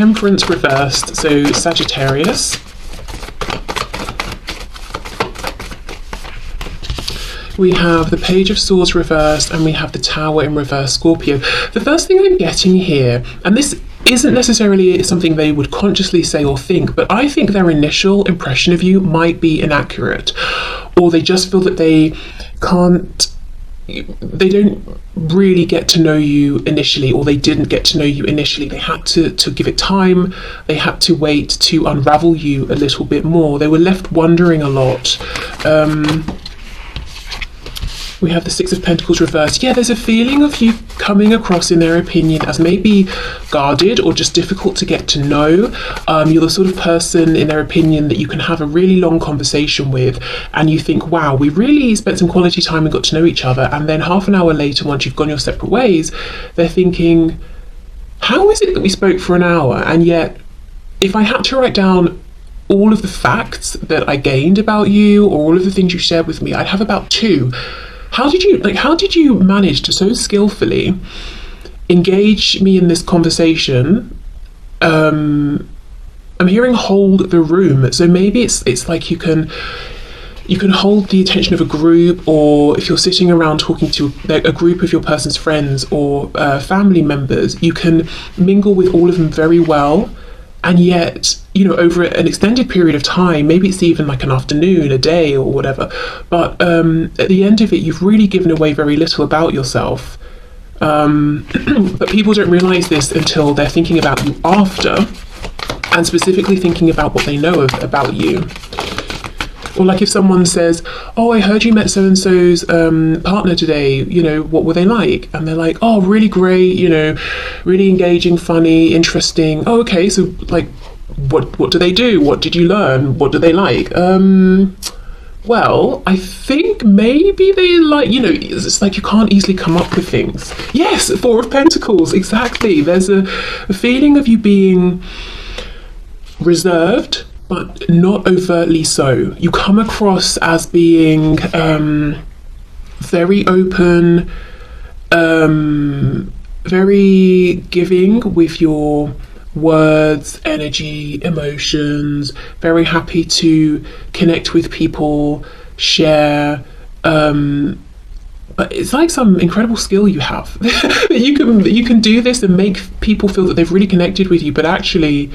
Temperance reversed, so Sagittarius. We have the Page of Swords reversed, and we have the Tower in reverse, Scorpio. The first thing I'm getting here, and this isn't necessarily something they would consciously say or think, but I think their initial impression of you might be inaccurate, or they just feel that they don't really get to know you initially, or they didn't get to know you initially. They had to give it time. They had to wait to unravel you a little bit more. They were left wondering a lot. We have the Six of Pentacles reversed. Yeah, there's a feeling of you coming across, in their opinion, as maybe guarded or just difficult to get to know. You're the sort of person, in their opinion, that you can have a really long conversation with, and you think, wow, we really spent some quality time and got to know each other. And then half an hour later, once you've gone your separate ways, they're thinking, how is it that we spoke for an hour? And yet, if I had to write down all of the facts that I gained about you, or all of the things you shared with me, I'd have about 2. How did you manage to so skillfully engage me in this conversation? I'm hearing hold the room, so maybe it's like you can hold the attention of a group, or if you're sitting around talking to a group of your person's friends or family members, you can mingle with all of them very well. And yet, over an extended period of time, maybe it's even like an afternoon, a day, or whatever, but at the end of it, you've really given away very little about yourself. But people don't realize this until they're thinking about you after, and specifically thinking about what they know about you. Or like if someone says, oh, I heard you met so-and-so's partner today, what were they like? And they're like, oh, really great, really engaging, funny, interesting. Oh, okay, so like, what do they do? What did you learn? What do they like? Well, I think maybe they like, it's like you can't easily come up with things. Yes, Four of Pentacles, exactly. There's a feeling of you being reserved, but not overtly so. You come across as being very open, very giving with your words, energy, emotions, very happy to connect with people, share. But it's like some incredible skill you have. that you can do this and make people feel that they've really connected with you, but actually,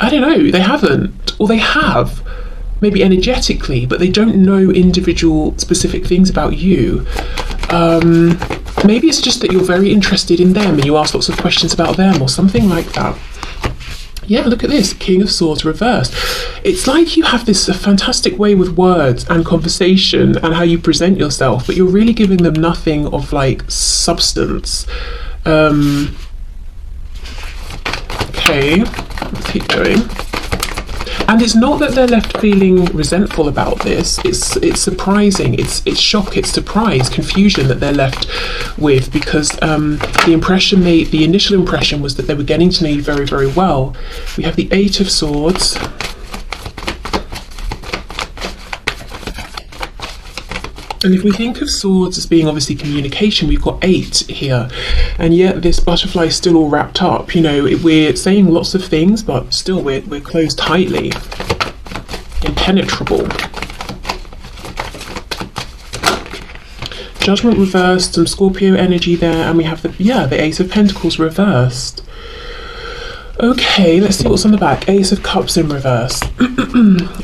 I don't know, they haven't, or they have, maybe energetically, but they don't know individual specific things about you. Maybe it's just that you're very interested in them and you ask lots of questions about them, or something like that. Yeah, look at this, King of Swords reversed. It's like you have this fantastic way with words and conversation and how you present yourself, but you're really giving them nothing of like substance. Okay, let's keep going. And it's not that they're left feeling resentful about this. It's surprising. It's shock. It's surprise, confusion that they're left with, because the initial impression was that they were getting to know you very, very well. We have the Eight of Swords. And if we think of swords as being obviously communication, we've got 8 here. And yet this butterfly is still all wrapped up. We're saying lots of things, but still we're closed tightly. Impenetrable. Judgment reversed, some Scorpio energy there, and we have the Ace of Pentacles reversed. Okay, let's see what's on the back. Ace of Cups in reverse.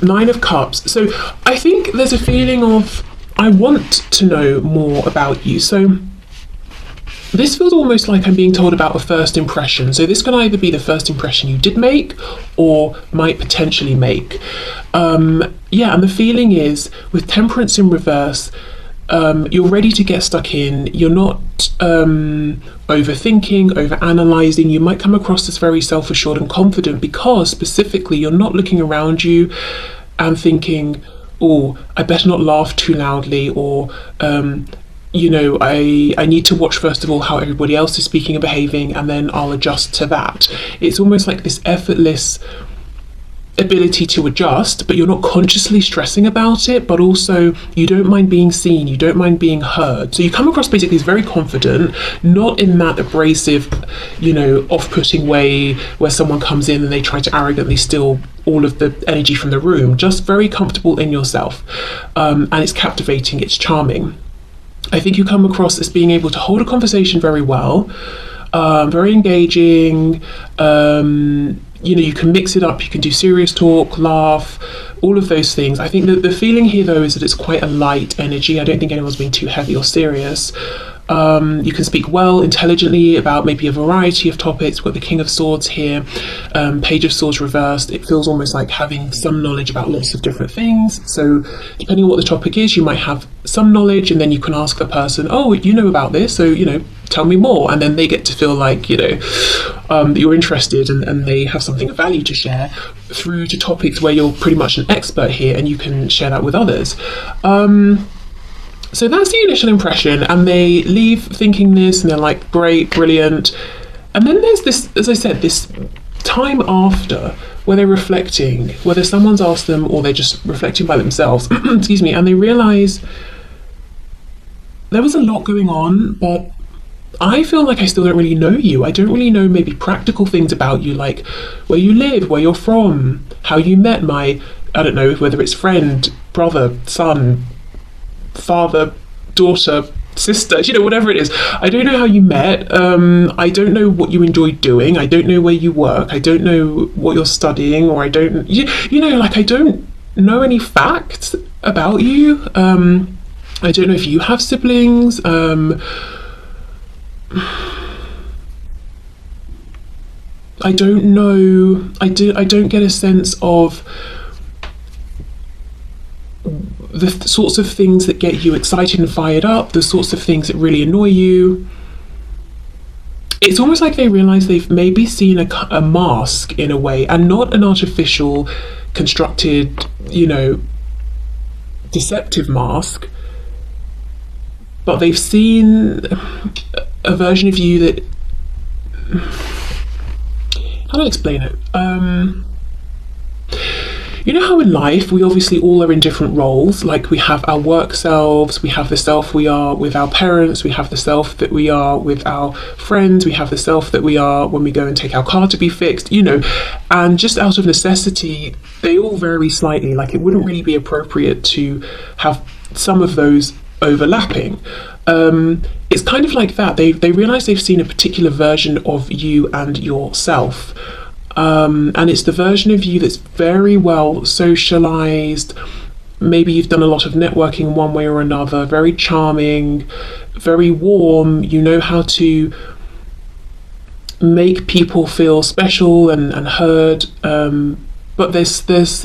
9 of Cups. So I think there's a feeling of, I want to know more about you. So this feels almost like I'm being told about a first impression. So this can either be the first impression you did make or might potentially make. Yeah, and the feeling is with Temperance in reverse, you're ready to get stuck in. You're not overthinking, overanalyzing. You might come across as very self-assured and confident because specifically you're not looking around you and thinking, oh, I better not laugh too loudly, or I need to watch first of all how everybody else is speaking and behaving, and then I'll adjust to that. It's almost like this effortless ability to adjust, but you're not consciously stressing about it, but also you don't mind being seen, you don't mind being heard. So you come across basically as very confident, not in that abrasive, off-putting way where someone comes in and they try to arrogantly steal all of the energy from the room, just very comfortable in yourself. And it's captivating, it's charming. I think you come across as being able to hold a conversation very well, very engaging. You can mix it up, you can do serious talk, laugh, all of those things. I think that the feeling here, though, is that it's quite a light energy. I don't think anyone's being too heavy or serious. You can speak well, intelligently about maybe a variety of topics. We've got the King of Swords here, Page of Swords reversed. It feels almost like having some knowledge about lots of different things. So depending on what the topic is, you might have some knowledge, and then you can ask the person, oh, you know about this, so, tell me more. And then they get to feel like, that you're interested, and they have something of value to share, through to topics where you're pretty much an expert here and you can share that with others. So that's the initial impression, and they leave thinking this, and they're like, great, brilliant. And then there's this, as I said, this time after where they're reflecting, whether someone's asked them or they're just reflecting by themselves, excuse me, and they realise there was a lot going on, but I feel like I still don't really know you. I don't really know maybe practical things about you, like where you live, where you're from, how you met my, I don't know, whether it's friend, brother, son, father, daughter, sister, whatever it is. I don't know how you met. I don't know what you enjoy doing. I don't know where you work. I don't know what you're studying, or I don't, I don't know any facts about you. I don't know if you have siblings. I don't know. I don't get a sense of the sorts of things that get you excited and fired up, the sorts of things that really annoy you. It's almost like they realise they've maybe seen a mask in a way, and not an artificial, constructed, deceptive mask, but they've seen a version of you that, how do I explain it? You know how in life we obviously all are in different roles, like we have our work selves, we have the self we are with our parents, we have the self that we are with our friends, we have the self that we are when we go and take our car to be fixed, and just out of necessity, they all vary slightly. Like, it wouldn't really be appropriate to have some of those overlapping. It's kind of like that. They realise they've seen a particular version of you and yourself. And it's the version of you that's very well socialized. Maybe you've done a lot of networking one way or another, very charming, very warm. You know how to make people feel special and heard. But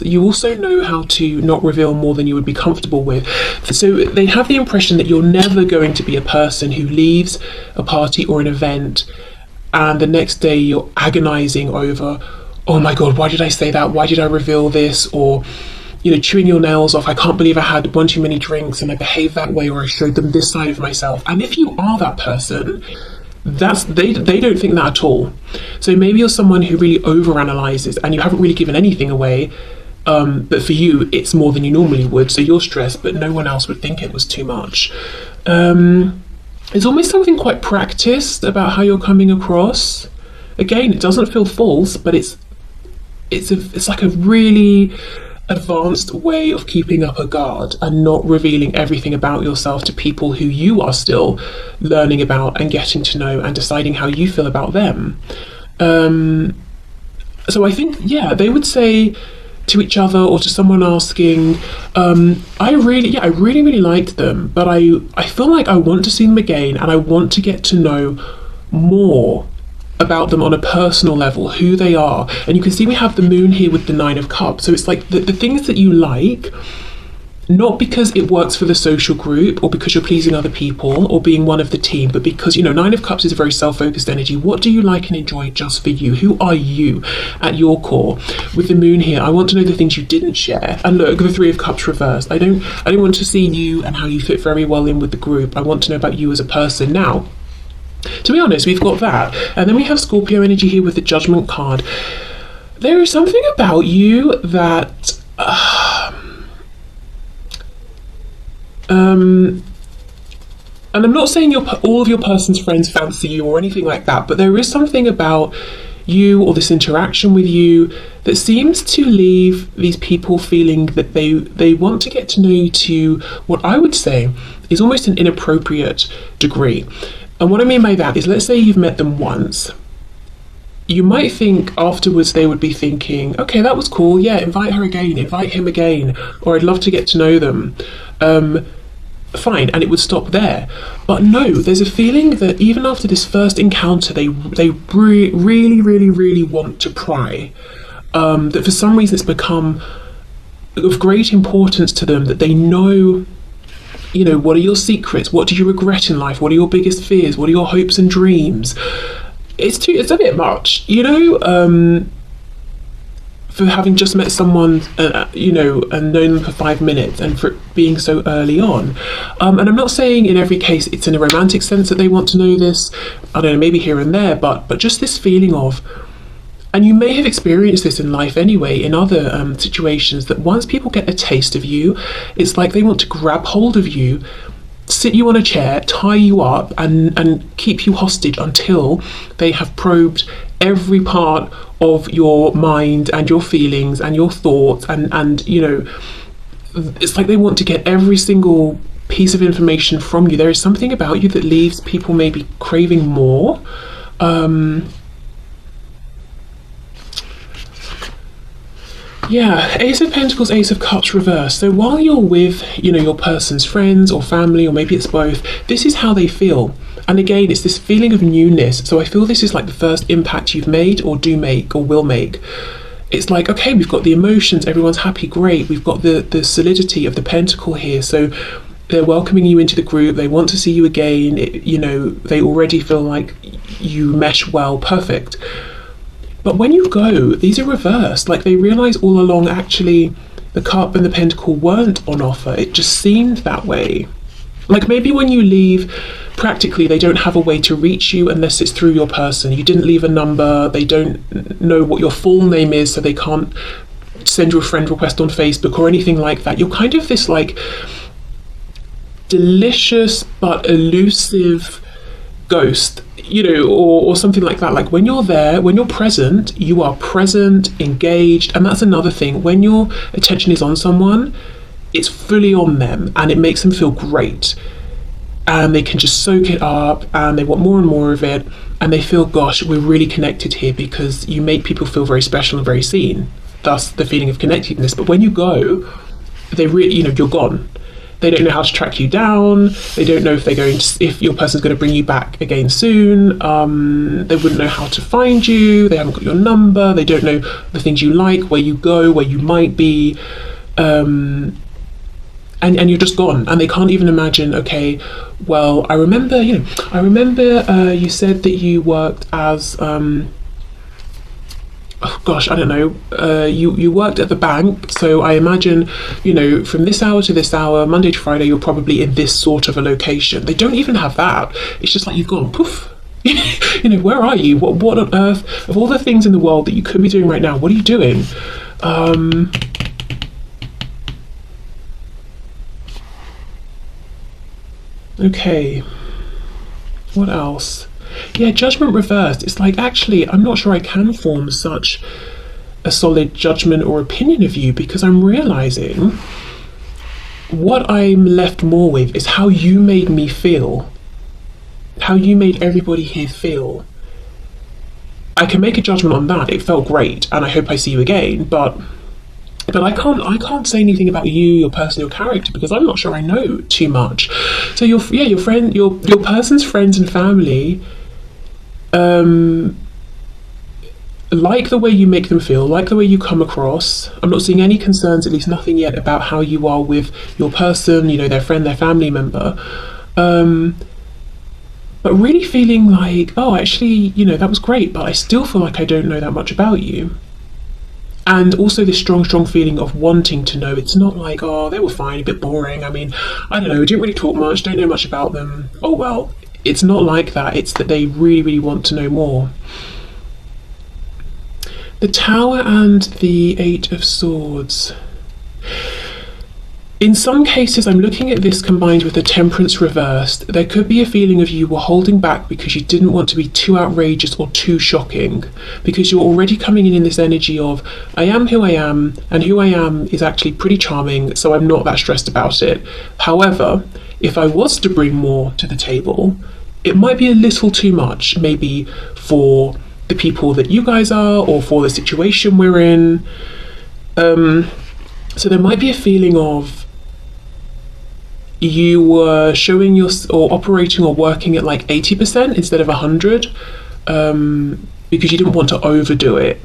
you also know how to not reveal more than you would be comfortable with. So they have the impression that you're never going to be a person who leaves a party or an event and the next day you're agonizing over, oh my God, why did I say that? Why did I reveal this? Or, chewing your nails off. I can't believe I had one too many drinks and I behaved that way, or I showed them this side of myself. And if you are that person, they don't think that at all. So maybe you're someone who really overanalyzes and you haven't really given anything away, but for you it's more than you normally would, so you're stressed, but no one else would think it was too much. There's almost something quite practiced about how you're coming across. Again, it doesn't feel false, but it's like a really advanced way of keeping up a guard and not revealing everything about yourself to people who you are still learning about and getting to know and deciding how you feel about them. So I think, they would say to each other or to someone asking, I really liked them, but I feel like I want to see them again, and I want to get to know more about them on a personal level, who they are. And you can see we have the moon here with the 9 of Cups. So it's like the things that you like, not because it works for the social group or because you're pleasing other people or being one of the team, but because, 9 of Cups is a very self-focused energy. What do you like and enjoy just for you? Who are you at your core? With the moon here, I want to know the things you didn't share. And look, the 3 of Cups reversed. I don't want to see you and how you fit very well in with the group. I want to know about you as a person. Now, to be honest, we've got that. And then we have Scorpio energy here with the Judgment card. There is something about you that and I'm not saying all of your person's friends fancy you or anything like that, but there is something about you or this interaction with you that seems to leave these people feeling that they want to get to know you to what I would say is almost an inappropriate degree. And what I mean by that is, let's say you've met them once. You might think afterwards they would be thinking, okay, that was cool, yeah, invite her again, invite him again, or I'd love to get to know them. Fine, and it would stop there. But no, there's a feeling that even after this first encounter, they really want to pry. That for some reason it's become of great importance to them, that they know, you know, what are your secrets? What do you regret in life? What are your biggest fears? What are your hopes and dreams? It's a bit much, you know, for having just met someone, you know, and known them for 5 minutes, and for it being so early on. And I'm not saying in every case it's in a romantic sense that they want to know this. I don't know, maybe here and there, but just this feeling of, and you may have experienced this in life anyway, in other situations, that once people get a taste of you, it's like they want to grab hold of you, sit you on a chair, tie you up, and keep you hostage until they have probed every part of your mind and your feelings and your thoughts, and you know, it's like they want to get every single piece of information from you. There is something about you that leaves people maybe craving more. Yeah, Ace of Pentacles, Ace of Cups reverse. So while you're with, you know, your person's friends or family, or maybe it's both, this is how they feel. And again, it's this feeling of newness. So I feel this is like the first impact you've made, or do make, or will make. It's like, okay, we've got the emotions, everyone's happy, great. We've got the solidity of the pentacle here. So they're welcoming you into the group. They want to see you again. You know, they already feel like you mesh well, perfect. But when you go, these are reversed. Like, they realise all along, actually, the cup and the pentacle weren't on offer. It just seemed that way. Like, maybe when you leave, practically, they don't have a way to reach you unless it's through your person. You didn't leave a number. They don't know what your full name is, so they can't send you a friend request on Facebook or anything like that. You're kind of this, like, delicious but elusive ghost, you know, or something like that. Like, when you're there, when you're present, you are present, engaged. And that's another thing. When your attention is on someone, it's fully on them, and it makes them feel great, and they can just soak it up, and they want more and more of it, and they feel, gosh, we're really connected here, because you make people feel very special and very seen, thus the feeling of connectedness. But when you go, they really, you know, you're gone. They don't know how to track you down. They don't know if if your person's going to bring you back again soon. They wouldn't know how to find you. They haven't got your number. They don't know the things you like, where you go, where you might be, and you're just gone. And they can't even imagine. Okay, well, I remember you said that you worked as oh gosh, I don't know, you worked at the bank, so I imagine, you know, from this hour to this hour, Monday to Friday, you're probably in this sort of a location. They don't even have that. It's just like, you've gone poof. You know, where are you? What on earth, of all the things in the world that you could be doing right now, what are you doing? Okay, what else? Yeah, judgment reversed. It's like, actually, I'm not sure I can form such a solid judgment or opinion of you, because I'm realising what I'm left more with is how you made me feel, how you made everybody here feel. I can make a judgment on that. It felt great, and I hope I see you again, but I can't say anything about you, your person, your character, because I'm not sure I know too much. So your person's friends and family like the way you make them feel, like the way you come across. I'm not seeing any concerns, at least nothing yet, about how you are with your person, you know, their friend, their family member. But really feeling like, oh, actually, you know, that was great, but I still feel like I don't know that much about you. And also this strong feeling of wanting to know. It's not like, oh, they were fine, a bit boring. I mean, I don't know, didn't really talk much, don't know much about them. Oh, well. It's not like that. It's that they really want to know more. The Tower and the Eight of Swords. In some cases, I'm looking at this combined with the Temperance reversed. There could be a feeling of you were holding back because you didn't want to be too outrageous or too shocking, because you're already coming in this energy of, I am who I am, and who I am is actually pretty charming, so I'm not that stressed about it. However, if I was to bring more to the table, it might be a little too much, maybe for the people that you guys are, or for the situation we're in. So there might be a feeling of you were showing your, or operating or working at like 80% instead of 100, because you didn't want to overdo it.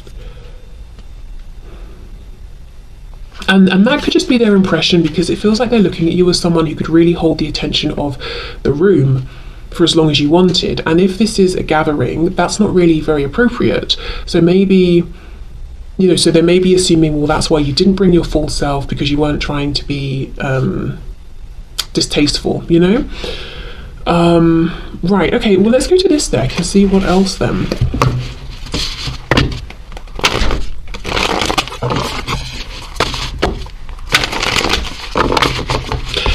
And that could just be their impression, because it feels like they're looking at you as someone who could really hold the attention of the room for as long as you wanted. And if this is a gathering, that's not really very appropriate. So maybe, you know, so they may be assuming, well, that's why you didn't bring your full self, because you weren't trying to be distasteful, you know? Right, okay, well, let's go to this deck and see what else then.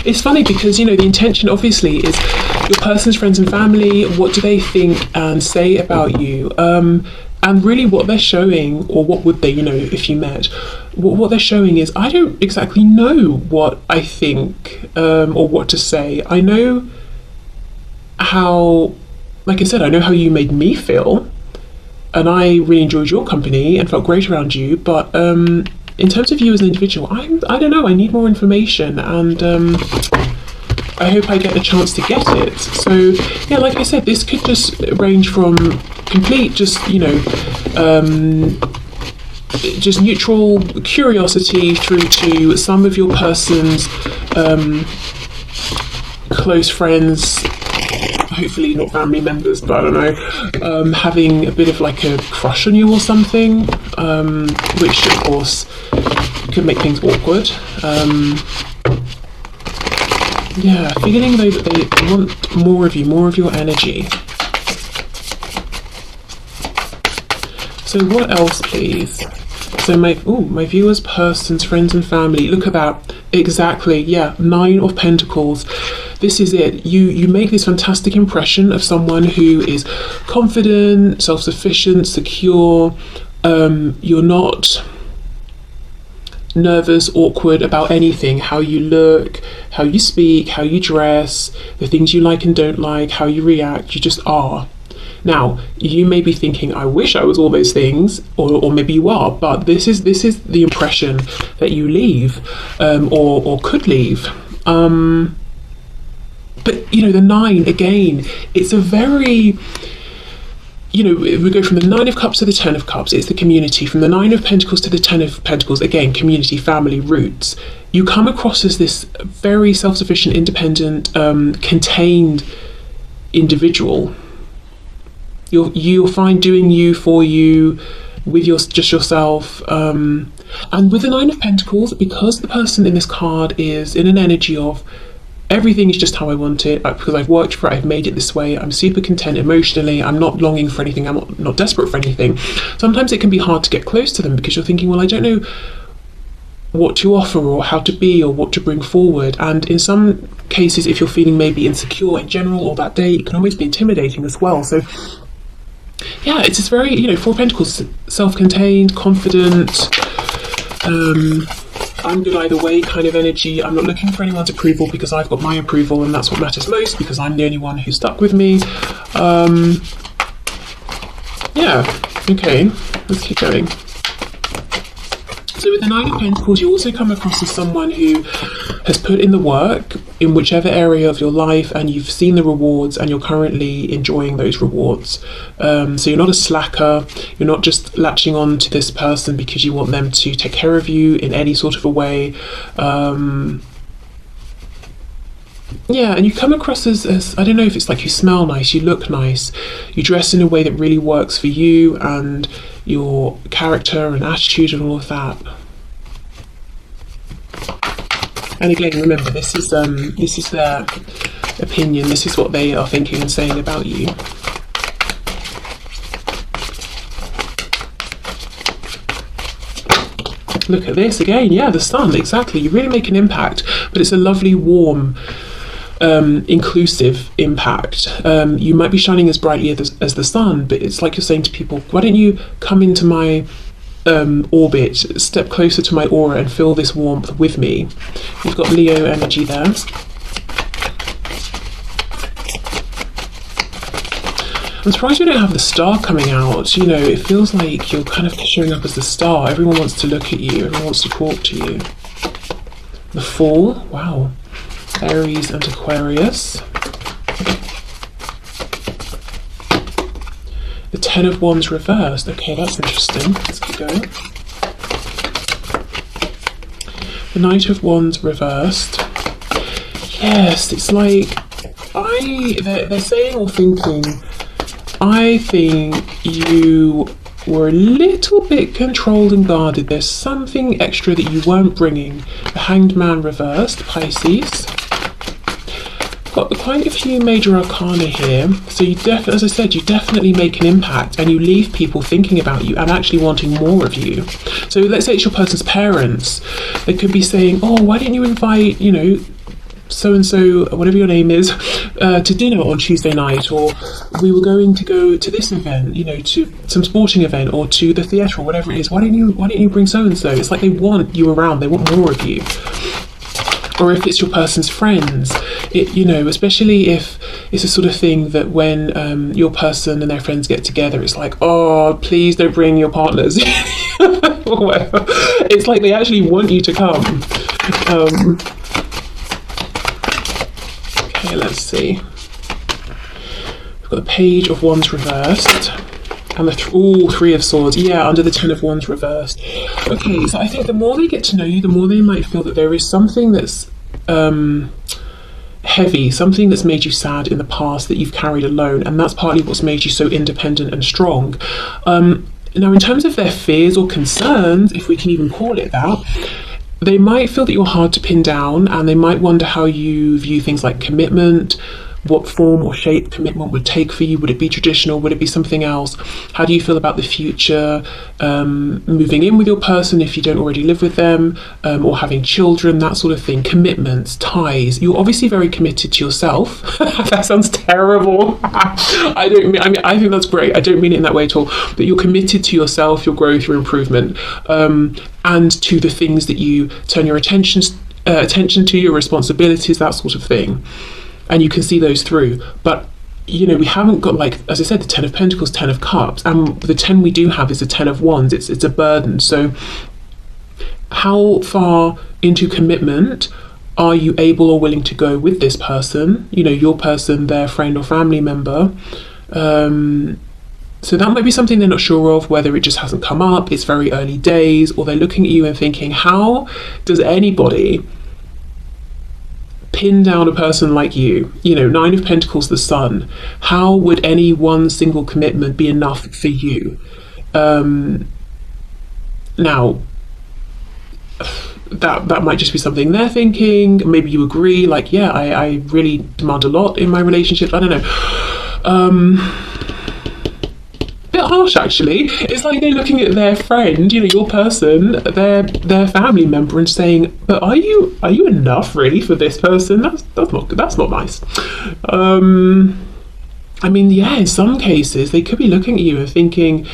It's funny because, you know, the intention obviously is your person's friends and family. What do they think and say about you? And really what they're showing, or what would they, you know, if you met, what they're showing is, I don't exactly know what I think, or what to say. I know how, like I said, I know how you made me feel, and I really enjoyed your company and felt great around you, but in terms of you as an individual, I don't know, I need more information, and I hope I get the chance to get it. So yeah, like I said, this could just range from complete, just, you know, just neutral curiosity through to some of your person's close friends, hopefully not family members, but I don't know, having a bit of like a crush on you or something, which of course could make things awkward. Yeah, feeling though that they want more of you, more of your energy. So what else, please? So my viewers, persons, friends and family. Look at that. Exactly, yeah, 9 of Pentacles. This is it. You make this fantastic impression of someone who is confident, self-sufficient, secure. You're not nervous, awkward about anything, how you look, how you speak, how you dress, the things you like and don't like, how you react. You just are. Now, you may be thinking, I wish I was all those things, or maybe you are, but this is the impression that you leave, or could leave. But you know, the 9 again, it's a very, you know, we go from the 9 of Cups to the 10 of Cups. It's the community. From the 9 of Pentacles to the 10 of Pentacles, again, community, family, roots. You come across as this very self-sufficient, independent, contained individual. You'll find doing you, for you, with just yourself. And with the 9 of Pentacles, because the person in this card is in an energy of, everything is just how I want it, because I've worked for it, I've made it this way, I'm super content emotionally, I'm not longing for anything, I'm not desperate for anything. Sometimes it can be hard to get close to them because you're thinking, well, I don't know what to offer or how to be or what to bring forward. And in some cases, if you're feeling maybe insecure in general or that day, it can always be intimidating as well. So yeah, it's this very, you know, 4 of Pentacles, self-contained, confident, I'm good either way kind of energy. I'm not looking for anyone's approval because I've got my approval, and that's what matters most, because I'm the only one who's stuck with me. Yeah, okay, let's keep going. So with the 9 of Pentacles, you also come across as someone who has put in the work in whichever area of your life, and you've seen the rewards, and you're currently enjoying those rewards. So you're not a slacker, you're not just latching on to this person because you want them to take care of you in any sort of a way. Yeah, and you come across as, I don't know if it's like you smell nice, you look nice, you dress in a way that really works for you and your character and attitude and all of that. And again, remember, this is their opinion, this is what they are thinking and saying about you. Look at this again. Yeah, the sun, exactly. You really make an impact, but it's a lovely, warm, inclusive impact. You might be shining as brightly as the sun, but it's like you're saying to people, why don't you come into my orbit, step closer to my aura and feel this warmth with me. You've got Leo energy there. I'm surprised you don't have the star coming out. You know, it feels like you're kind of showing up as the star. Everyone wants to look at you. Everyone wants to talk to you. The Fool. Wow. Aries and Aquarius. The Ten of Wands reversed. Okay, that's interesting. Let's keep going. The Knight of Wands reversed. Yes, it's like they're saying or thinking, I think you were a little bit controlled and guarded. There's something extra that you weren't bringing. The Hanged Man reversed, Pisces. Got quite a few major arcana here. So you as I said, you definitely make an impact and you leave people thinking about you and actually wanting more of you. So let's say it's your person's parents. They could be saying, oh, why didn't you invite, you know, so-and-so, whatever your name is, to dinner on Tuesday night, or we were going to go to this event, you know, to some sporting event, or to the theatre, or whatever it is. Why didn't you bring so-and-so? It's like they want you around, they want more of you. Or if it's your person's friends, you know, especially if it's a sort of thing that when your person and their friends get together, it's like, oh, please don't bring your partners. Or whatever. It's like they actually want you to come. Okay, let's see. We've got the Page of Wands reversed. And the Three of Swords, yeah, under the Ten of Wands reversed. Okay, so I think the more they get to know you, the more they might feel that there is something that's heavy, something that's made you sad in the past that you've carried alone, and that's partly what's made you so independent and strong. Now, in terms of their fears or concerns, if we can even call it that, they might feel that you're hard to pin down, and they might wonder how you view things like commitment, what form or shape commitment would take for you. Would it be traditional? Would it be something else? How do you feel about the future? Moving in with your person if you don't already live with them, or having children, that sort of thing. Commitments, ties. You're obviously very committed to yourself. That sounds terrible. I think that's great. I don't mean it in that way at all. But you're committed to yourself, your growth, your improvement, and to the things that you turn your attention to, your responsibilities, that sort of thing. And you can see those through. But, you know, we haven't got, like, as I said, the Ten of Pentacles, Ten of Cups, and the 10 we do have is the Ten of Wands. It's a burden. So how far into commitment are you able or willing to go with this person? You know, your person, their friend or family member. So that might be something they're not sure of, whether it just hasn't come up, it's very early days, or they're looking at you and thinking, how does anybody pin down a person like you? You know, Nine of Pentacles, the Sun. How would any one single commitment be enough for you? Now, that might just be something they're thinking. Maybe you agree, like, yeah, I really demand a lot in my relationship. I don't know. Bit harsh, actually. It's like they're looking at their friend, you know, your person, their family member, and saying, but are you enough really for this person? That's not nice. I mean, yeah, in some cases they could be looking at you and thinking,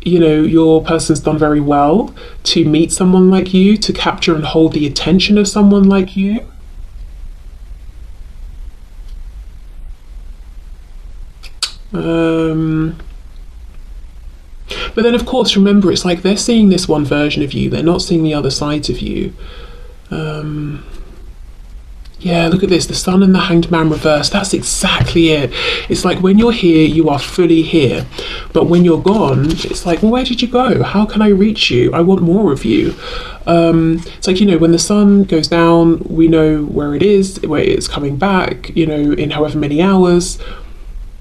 you know, your person's done very well to meet someone like you, to capture and hold the attention of someone like you. But then, of course, remember, it's like they're seeing this one version of you. They're not seeing the other sides of you. Yeah, look at this. The Sun and the Hanged Man reversed. That's exactly it. It's like when you're here, you are fully here. But when you're gone, it's like, well, where did you go? How can I reach you? I want more of you. It's like, you know, when the sun goes down, we know where it is, where it's coming back, you know, in however many hours.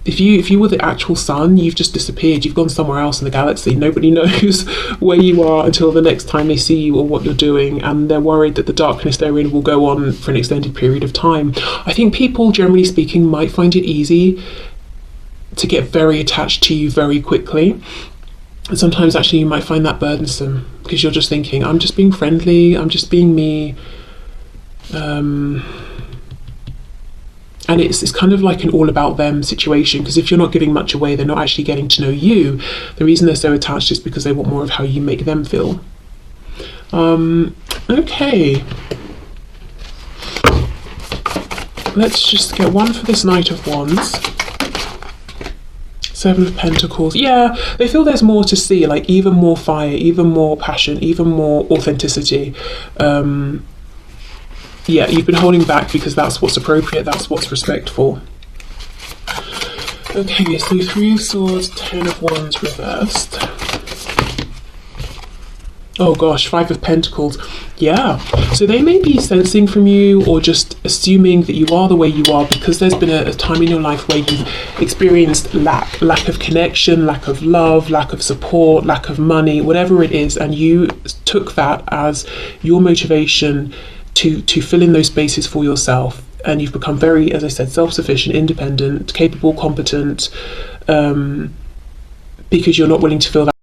If you were the actual sun, you've just disappeared. You've gone somewhere else in the galaxy. Nobody knows where you are until the next time they see you or what you're doing, and they're worried that the darkness they're in will go on for an extended period of time. I think people, generally speaking, might find it easy to get very attached to you very quickly. And sometimes actually you might find that burdensome. because you're just thinking, I'm just being friendly, I'm just being me. And it's kind of like an all about them situation, because if you're not giving much away, they're not actually getting to know you. The reason they're so attached is because they want more of how you make them feel. Okay. Let's just get one for this Knight of Wands. Seven of Pentacles. Yeah, they feel there's more to see, like even more fire, even more passion, even more authenticity. Yeah, you've been holding back because that's what's appropriate, that's what's respectful. Okay, so Three of Swords, Ten of Wands reversed. Oh gosh, Five of Pentacles. Yeah, so they may be sensing from you or just assuming that you are the way you are because there's been a time in your life where you've experienced lack of connection, lack of love, lack of support, lack of money, whatever it is, and you took that as your motivation to fill in those spaces for yourself, and you've become very, as I said, self-sufficient, independent, capable, competent, because you're not willing to feel that